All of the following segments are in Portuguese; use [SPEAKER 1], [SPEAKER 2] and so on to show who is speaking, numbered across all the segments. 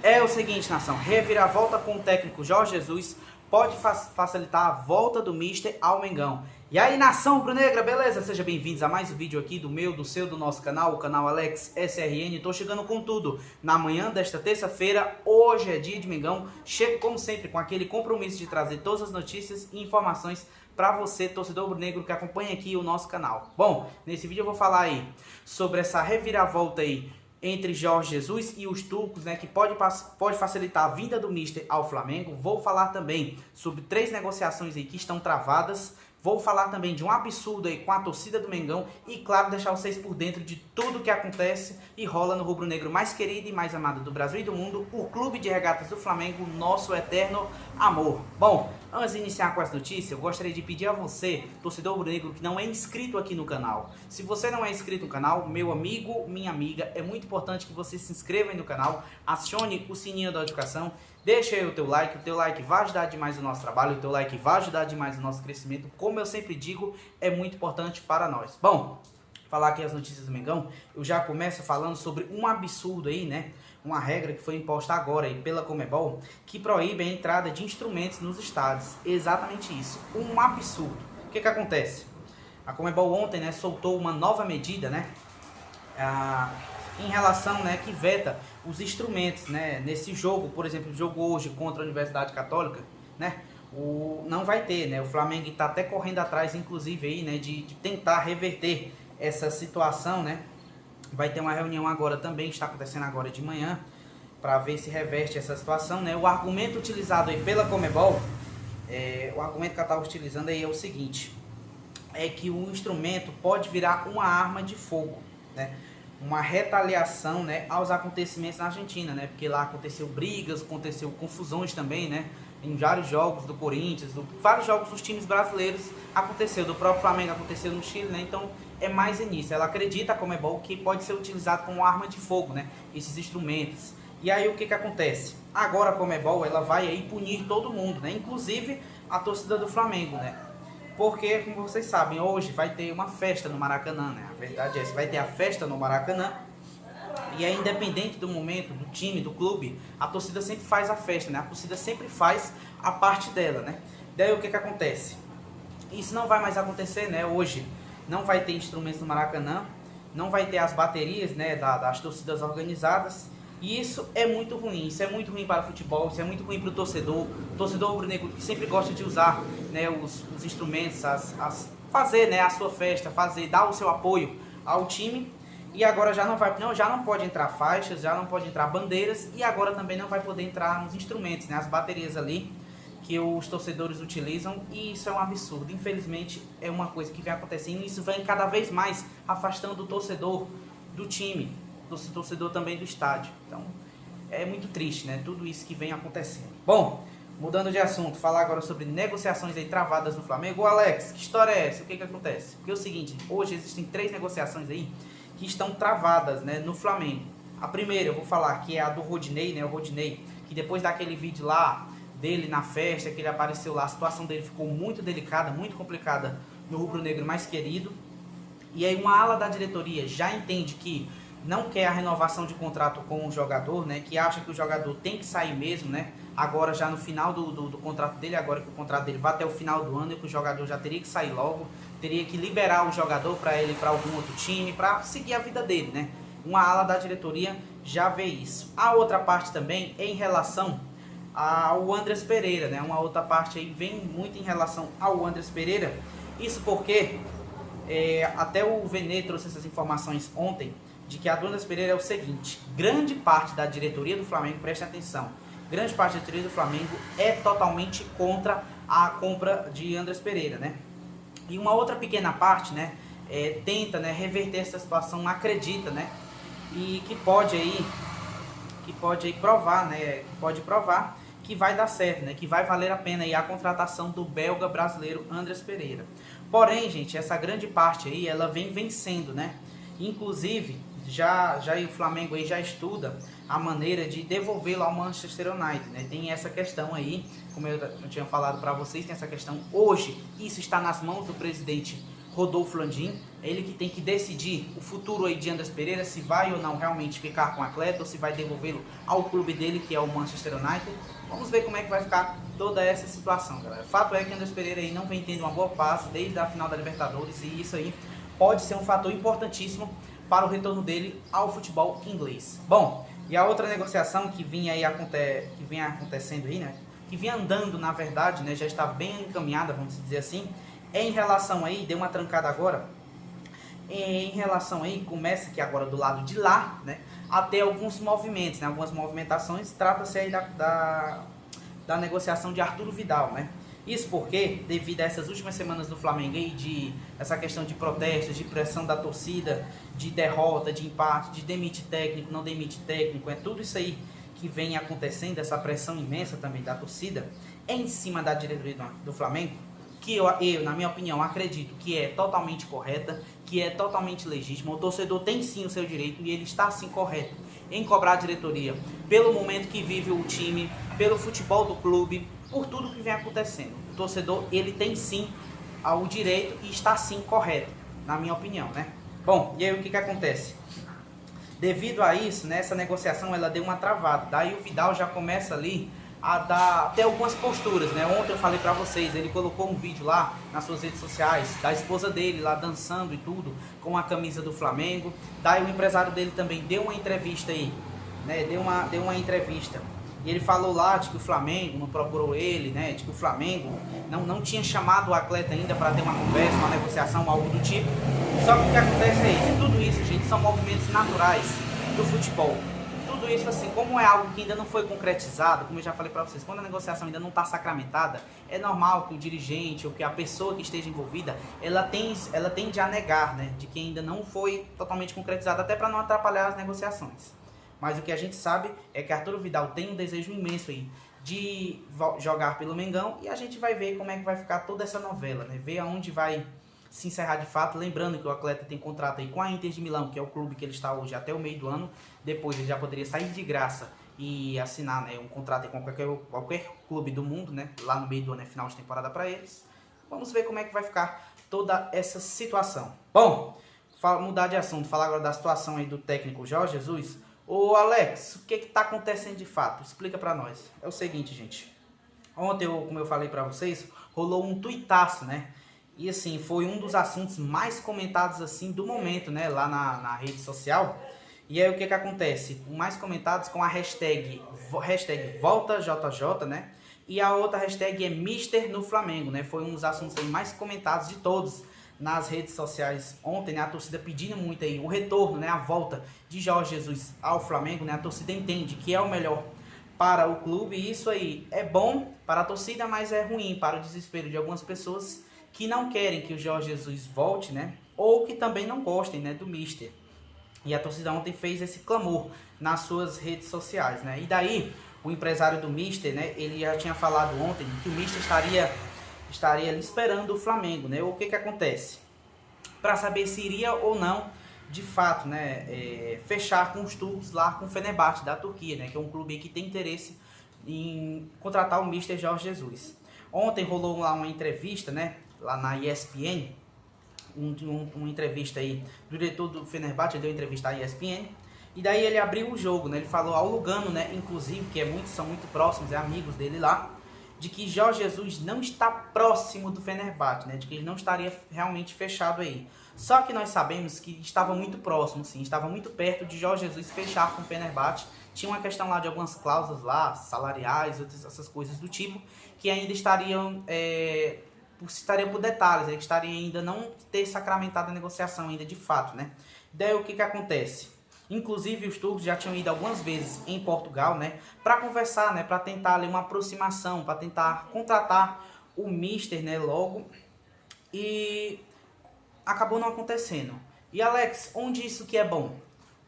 [SPEAKER 1] É o seguinte, nação, reviravolta com o técnico Jorge Jesus pode facilitar a volta do Mister ao Mengão. E aí, nação rubro-negra, beleza? Sejam bem-vindos a mais um vídeo aqui do meu, do seu, do nosso canal, o canal Alex SRN. Tô chegando com tudo na manhã desta terça-feira, hoje é dia de Mengão. Chego, como sempre, com aquele compromisso de trazer todas as notícias e informações para você, torcedor rubro-negro, que acompanha aqui o nosso canal. Bom, nesse vídeo eu vou falar aí sobre essa reviravolta aí entre Jorge Jesus e os turcos, né, que pode facilitar a vinda do Mister ao Flamengo. Vou falar também sobre 3 negociações aí que estão travadas. Vou falar também de um absurdo aí com a torcida do Mengão e, claro, deixar vocês por dentro de tudo que acontece e rola no rubro-negro mais querido e mais amado do Brasil e do mundo, o Clube de Regatas do Flamengo, nosso eterno amor. Bom, antes de iniciar com as notícias, eu gostaria de pedir a você, torcedor rubro-negro que não é inscrito aqui no canal. Se você não é inscrito no canal, meu amigo, minha amiga, é muito importante que você se inscreva aí no canal, acione o sininho da notificação. Deixa aí o teu like vai ajudar demais o nosso trabalho, o teu like vai ajudar demais o nosso crescimento. Como eu sempre digo, é muito importante para nós. Bom, falar aqui as notícias do Mengão, eu já começo falando sobre um absurdo aí, né? Uma regra que foi imposta agora aí pela Conmebol, que proíbe a entrada de instrumentos nos estádios. Exatamente isso, um absurdo. O que acontece? A Conmebol ontem, né, soltou uma nova medida, né? Em relação, né, que veta os instrumentos, né, nesse jogo, por exemplo, o jogo hoje contra a Universidade Católica, né, não vai ter, né, o Flamengo está até correndo atrás, inclusive aí, né, de tentar reverter essa situação, né, vai ter uma reunião agora também, está acontecendo agora de manhã, para ver se reverte essa situação, né, o argumento utilizado aí pela Conmebol, o argumento que ela estava utilizando aí é o seguinte, é que o instrumento pode virar uma arma de fogo, né, uma retaliação, né, aos acontecimentos na Argentina, né, porque lá aconteceu brigas, aconteceu confusões também, né, em vários jogos do Corinthians, vários jogos dos times brasileiros aconteceu, do próprio Flamengo aconteceu no Chile, né, então é mais início. Ela acredita, a Conmebol, que pode ser utilizado como arma de fogo, né, esses instrumentos. E aí o que acontece? Agora a Conmebol, ela vai aí punir todo mundo, né, inclusive a torcida do Flamengo, né. Porque, como vocês sabem, hoje vai ter uma festa no Maracanã, né? A verdade é essa, vai ter a festa no Maracanã. E é independente do momento, do time, do clube, a torcida sempre faz a festa, né? A torcida sempre faz a parte dela, né? Daí o que acontece? Isso não vai mais acontecer, né? Hoje não vai ter instrumentos no Maracanã, não vai ter as baterias, né, das torcidas organizadas. E isso é muito ruim, isso é muito ruim para o futebol, isso é muito ruim para o torcedor rubro-negro que sempre gosta de usar, né, os instrumentos, fazer, né, a sua festa, dar o seu apoio ao time. E agora já não pode entrar faixas, já não pode entrar bandeiras e agora também não vai poder entrar os instrumentos, né, as baterias ali que os torcedores utilizam, e isso é um absurdo. Infelizmente é uma coisa que vem acontecendo e isso vem cada vez mais afastando o torcedor do time, do torcedor também do estádio. Então é muito triste, né, tudo isso que vem acontecendo. Bom, mudando de assunto, falar agora sobre negociações aí travadas no Flamengo. Ô Alex, que história é essa? O que acontece? Porque é o seguinte, hoje existem 3 negociações aí que estão travadas, né, no Flamengo. A primeira eu vou falar que é a do Rodinei, né, o Rodinei, que depois daquele vídeo lá dele na festa, que ele apareceu lá, a situação dele ficou muito delicada, muito complicada no rubro-negro mais querido. E aí uma ala da diretoria já entende que não quer a renovação de contrato com o jogador, né, que acha que o jogador tem que sair mesmo, né, agora já no final do contrato dele, agora que o contrato dele vai até o final do ano e que o jogador já teria que sair logo, teria que liberar o jogador para ele ir para algum outro time, para seguir a vida dele, né. Uma ala da diretoria já vê isso. A outra parte também é em relação ao Andrés Pereira, né, uma outra parte aí vem muito em relação ao Andrés Pereira, isso porque até o Vene trouxe essas informações ontem, de que a do Andrés Pereira é o seguinte, grande parte da diretoria do Flamengo, preste atenção, grande parte da diretoria do Flamengo é totalmente contra a compra de Andrés Pereira, né? E uma outra pequena parte, né, tenta, né, reverter essa situação, acredita, né, e que pode aí provar, né, que vai dar certo, né, que vai valer a pena aí a contratação do belga brasileiro Andrés Pereira. Porém, gente, essa grande parte aí, ela vem vencendo, né? Inclusive, já o Flamengo aí já estuda a maneira de devolvê-lo ao Manchester United, né? Tem essa questão aí, como eu tinha falado para vocês, tem essa questão hoje, isso está nas mãos do presidente Rodolfo Landim, ele que tem que decidir o futuro aí de Andrés Pereira, se vai ou não realmente ficar com o atleta, ou se vai devolvê-lo ao clube dele, que é o Manchester United. Vamos ver como é que vai ficar toda essa situação, galera. O fato é que Andrés Pereira aí não vem tendo uma boa fase desde a final da Libertadores, e isso aí pode ser um fator importantíssimo para o retorno dele ao futebol inglês. Bom, e a outra negociação que vinha aí acontecendo aí, né, que vinha andando, na verdade, né, já está bem encaminhada, vamos dizer assim, em relação aí, deu uma trancada agora, em relação aí, começa aqui agora do lado de lá, né, a ter alguns movimentos, né, algumas movimentações. Trata-se aí da negociação de Arturo Vidal, né. Isso porque, devido a essas últimas semanas do Flamengo e de essa questão de protestos, de pressão da torcida, de derrota, de empate, de demite técnico, não demite técnico, é tudo isso aí que vem acontecendo, essa pressão imensa também da torcida em cima da diretoria do Flamengo, que eu, na minha opinião, acredito que é totalmente correta, que é totalmente legítima. O torcedor tem sim o seu direito, e ele está sim correto em cobrar a diretoria pelo momento que vive o time, pelo futebol do clube, por tudo que vem acontecendo. O torcedor, ele tem sim o direito e está sim correto, na minha opinião, né? Bom, e aí o que acontece? Devido a isso, né, essa negociação ela deu uma travada. Daí o Vidal já começa ali a dar até algumas posturas, né? Ontem eu falei pra vocês, ele colocou um vídeo lá nas suas redes sociais da esposa dele lá dançando e tudo com a camisa do Flamengo. Daí o empresário dele também deu uma entrevista aí, né? Deu uma entrevista. E ele falou lá de que o Flamengo não procurou ele, né? De que o Flamengo não tinha chamado o atleta ainda para ter uma conversa, uma negociação, algo do tipo. Só que o que acontece é isso. Tudo isso, gente, são movimentos naturais do futebol. Tudo isso, assim, como é algo que ainda não foi concretizado, como eu já falei para vocês, quando a negociação ainda não está sacramentada, é normal que o dirigente ou que a pessoa que esteja envolvida, ela tende a negar, né? De que ainda não foi totalmente concretizado, até para não atrapalhar as negociações. Mas o que a gente sabe é que Arturo Vidal tem um desejo imenso aí de jogar pelo Mengão, e a gente vai ver como é que vai ficar toda essa novela, né? Ver aonde vai se encerrar de fato. Lembrando que o atleta tem contrato aí com a Inter de Milão, que é o clube que ele está hoje até o meio do ano. Depois ele já poderia sair de graça e assinar, né, um contrato aí com qualquer clube do mundo, né? Lá no meio do ano é final de temporada para eles. Vamos ver como é que vai ficar toda essa situação. Bom, mudar de assunto, falar agora da situação aí do técnico Jorge Jesus. Ô Alex, o que está acontecendo de fato? Explica para nós. É o seguinte, gente. Ontem, como eu falei para vocês, rolou um tuitaço, né? E assim, foi um dos assuntos mais comentados assim do momento, né? Lá na rede social. E aí o que acontece? Mais comentados com a hashtag VoltaJJ, né? E a outra hashtag é Mister no Flamengo, né? Foi um dos assuntos aí mais comentados de todos nas redes sociais ontem, né? A torcida pedindo muito aí o retorno, né? A volta de Jorge Jesus ao Flamengo, né? A torcida entende que é o melhor para o clube, e isso aí é bom para a torcida, mas é ruim para o desespero de algumas pessoas que não querem que o Jorge Jesus volte, né? Ou que também não gostem, né, do Mister. E a torcida ontem fez esse clamor nas suas redes sociais, né? E daí o empresário do Mister, né, ele já tinha falado ontem que o Mister estaria ali esperando o Flamengo, né? O que acontece? Para saber se iria ou não, de fato, né, fechar com os turcos lá com o Fenerbahçe da Turquia, né? Que é um clube que tem interesse em contratar o Mister Jorge Jesus. Ontem rolou lá uma entrevista, né, lá na ESPN, uma entrevista aí do diretor do Fenerbahçe, deu entrevista à ESPN, e daí ele abriu o jogo, né? Ele falou ao Lugano, né, inclusive, que são muito próximos, amigos dele lá, de que Jorge Jesus não está próximo do Fenerbahçe, né? De que ele não estaria realmente fechado aí. Só que nós sabemos que estava muito próximo, sim, estava muito perto de Jorge Jesus fechar com o Fenerbahçe. Tinha uma questão lá de algumas cláusulas lá, salariais, essas coisas do tipo, que ainda estariam por detalhes, que estaria ainda não ter sacramentado a negociação ainda de fato, né? Daí o que acontece? Inclusive os turcos já tinham ido algumas vezes em Portugal, né, para conversar, né, para tentar ali uma aproximação, para tentar contratar o Mister, né, logo, e acabou não acontecendo. E Alex, onde isso que é bom?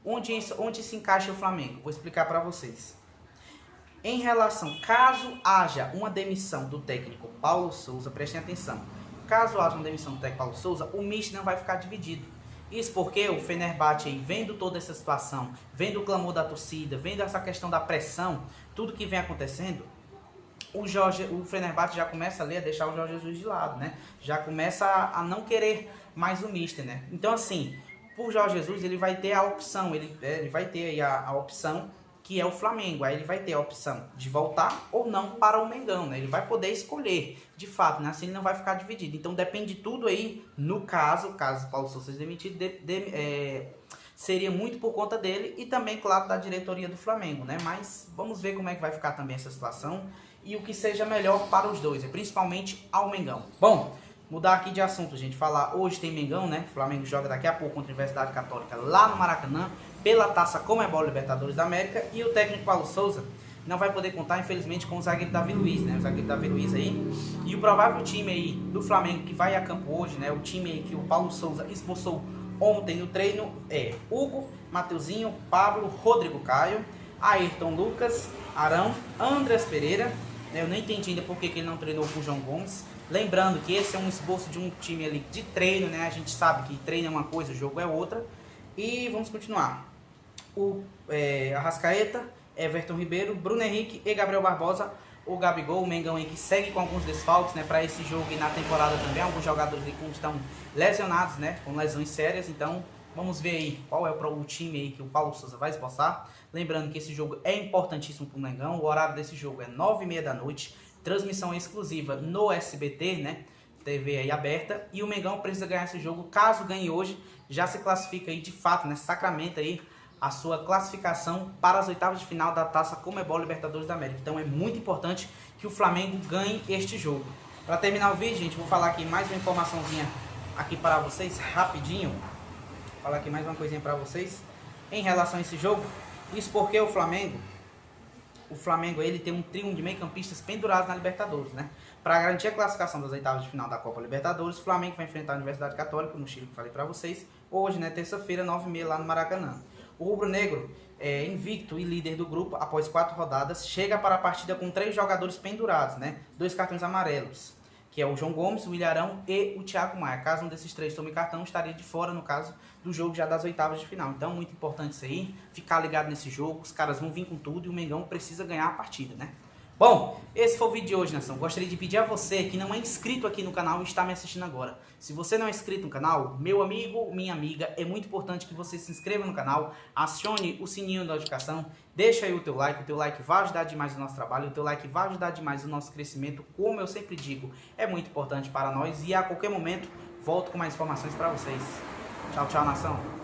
[SPEAKER 1] Onde se encaixa o Flamengo? Vou explicar para vocês. Em relação, caso haja uma demissão do técnico Paulo Sousa, prestem atenção, caso haja uma demissão do técnico Paulo Sousa, o Mister não vai ficar dividido. Isso porque o Fenerbahçe, aí, vendo toda essa situação, vendo o clamor da torcida, vendo essa questão da pressão, tudo que vem acontecendo, o Fenerbahçe já começa ali a deixar o Jorge Jesus de lado, né? Já começa a não querer mais o mister, né? Então, assim, por Jorge Jesus, ele vai ter a opção, ele vai ter aí a opção que é o Flamengo. Aí ele vai ter a opção de voltar ou não para o Mengão, né? Ele vai poder escolher, de fato, né? Assim ele não vai ficar dividido. Então depende tudo aí, no caso o Paulo Sousa seja demitido, seria muito por conta dele e também, claro, da diretoria do Flamengo, né? Mas vamos ver como é que vai ficar também essa situação e o que seja melhor para os dois, principalmente ao Mengão. Bom, mudar aqui de assunto, gente. Falar, hoje tem Mengão, né? O Flamengo joga daqui a pouco contra a Universidade Católica lá no Maracanã, pela Taça Comebol Libertadores da América. E o técnico Paulo Sousa não vai poder contar, infelizmente, com o zagueiro Davi Luiz, né? O zagueiro Davi Luiz aí. E o provável time aí do Flamengo que vai a campo hoje, né? O time aí que o Paulo Sousa esboçou ontem no treino é Hugo, Mateuzinho, Pablo, Rodrigo Caio, Ayrton Lucas, Arão, Andreas Pereira. Eu não entendi ainda por que ele não treinou com o João Gomes. Lembrando que esse é um esboço de um time ali de treino, né? A gente sabe que treino é uma coisa, jogo é outra. E vamos continuar. O Arrascaeta, Everton Ribeiro, Bruno Henrique e Gabriel Barbosa. O Gabigol, o Mengão aí que segue com alguns desfalques, né? Para esse jogo e na temporada também. Alguns jogadores aí que estão lesionados, né? Com lesões sérias. Então vamos ver aí qual é o time aí que o Paulo Sousa vai esboçar. Lembrando que esse jogo é importantíssimo para o Mengão. O horário desse jogo é 9h30 da noite. Transmissão exclusiva no SBT, né? TV aí aberta. E o Mengão precisa ganhar esse jogo. Caso ganhe hoje, já se classifica aí de fato, né? Sacramenta aí a sua classificação para as oitavas de final da Taça Comebol Libertadores da América. Então é muito importante que o Flamengo ganhe este jogo. Para terminar o vídeo, gente, vou falar aqui mais uma informaçãozinha aqui para vocês, rapidinho. Vou falar aqui mais uma coisinha para vocês em relação a esse jogo. Isso porque o Flamengo ele tem um trio de meio-campistas pendurados na Libertadores, né? Para garantir a classificação das oitavas de final da Copa Libertadores, o Flamengo vai enfrentar a Universidade Católica no Chile, que falei para vocês, hoje, né, terça-feira, 9h30 lá no Maracanã. O rubro-negro, invicto e líder do grupo após 4 rodadas, chega para a partida com 3 jogadores pendurados, né? 2 cartões amarelos, que é o João Gomes, o Ilharão e o Thiago Maia. Caso um desses 3 tome cartão, estaria de fora, no caso, do jogo já das oitavas de final. Então, muito importante isso aí, ficar ligado nesse jogo, os caras vão vir com tudo e o Mengão precisa ganhar a partida, né? Bom, esse foi o vídeo de hoje, nação. Gostaria de pedir a você que não é inscrito aqui no canal e está me assistindo agora. Se você não é inscrito no canal, meu amigo, minha amiga, é muito importante que você se inscreva no canal, acione o sininho da notificação, deixa aí o teu like vai ajudar demais o nosso trabalho, o teu like vai ajudar demais o nosso crescimento. Como eu sempre digo, é muito importante para nós e a qualquer momento volto com mais informações para vocês. Tchau, tchau, nação.